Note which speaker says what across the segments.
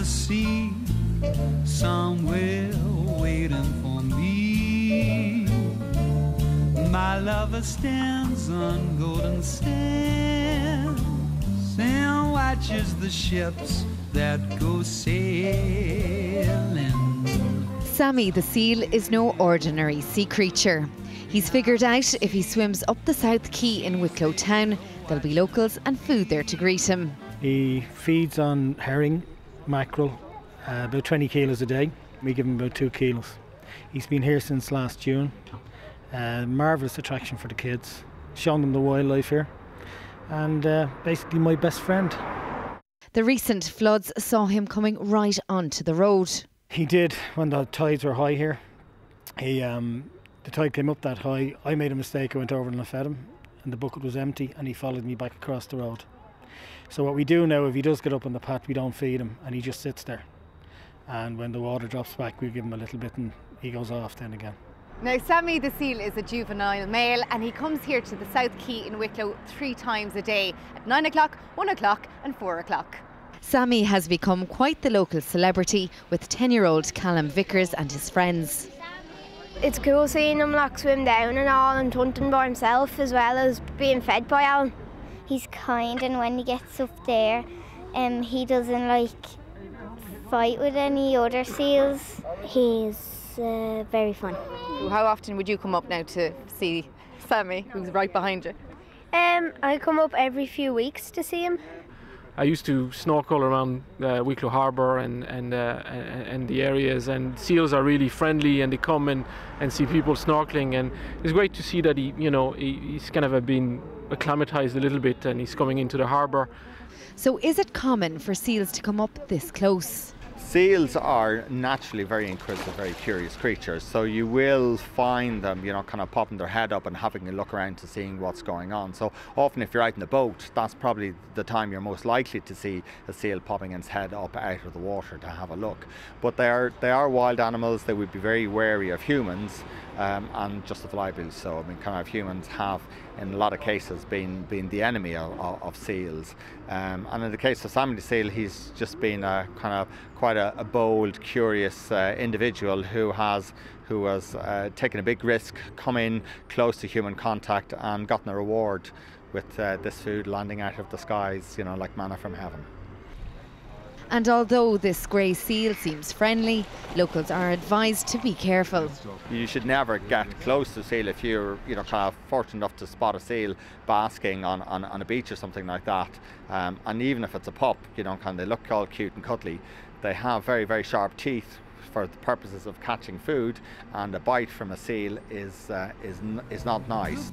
Speaker 1: the sea, somewhere waiting for me. My lover stands on golden sands and watches the ships that go sailing.
Speaker 2: Sammy the seal is no ordinary sea creature. He's figured out if he swims up the South Quay in Wicklow town, there'll be locals and food there to greet him.
Speaker 3: He feeds on herring, mackerel, about 20 kilos a day. We give him about 2 kilos. He's been here since last June. Marvellous attraction for the kids, showing them the wildlife here, and basically my best friend.
Speaker 2: The recent floods saw him coming right onto the road.
Speaker 3: He did when the tides were high here. The tide came up that high. I made a mistake. I went over and I fed him, and the bucket was empty, and he followed me back across the road. So what we do now, if he does get up on the pat, we don't feed him, and he just sits there. And when the water drops back, we give him a little bit, and he goes off then again.
Speaker 4: Now, Sammy the seal is a juvenile male, and he comes here to the South Quay in Wicklow 3 times a day, at 9 o'clock, 1 o'clock and 4 o'clock.
Speaker 2: Sammy has become quite the local celebrity with 10-year-old Callum Vickers and his friends.
Speaker 5: It's cool seeing him like swim down and all and hunting by himself as well as being fed by Alan.
Speaker 6: He's kind, and when he gets up there, he doesn't like fight with any other seals. He's very fun.
Speaker 4: How often would you come up now to see Sammy, who's right behind you?
Speaker 5: I come up every few weeks to see him.
Speaker 7: I used to snorkel around Wicklow Harbour and the areas, and seals are really friendly, and they come and see people snorkeling, and it's great to see that he's kind of been acclimatised a little bit, and he's coming into the harbour.
Speaker 2: So is it common for seals to come up this close?
Speaker 8: Seals are naturally very inquisitive, very curious creatures, so you will find them, kind of popping their head up and having a look around to seeing what's going on. So often if you're out in the boat, that's probably the time you're most likely to see a seal popping its head up out of the water to have a look. But they are wild animals. They would be very wary of humans, and justifiably so. I mean, kind of humans have, in a lot of cases, been the enemy of seals. And in the case of Sammy the seal, he's just been quite a bold, curious individual who has taken a big risk, come in close to human contact, and gotten a reward with this food landing out of the skies, like manna from heaven.
Speaker 2: And although this grey seal seems friendly, locals are advised to be careful.
Speaker 8: You should never get close to a seal if you're kind of fortunate enough to spot a seal basking on a beach or something like that. And even if it's a pup, they look all cute and cuddly. They have very, very sharp teeth for the purposes of catching food, and a bite from a seal is not nice.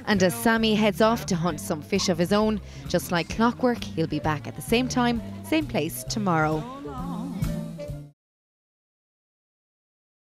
Speaker 2: And as Sammy heads off to hunt some fish of his own, just like clockwork, he'll be back at the same time, same place tomorrow.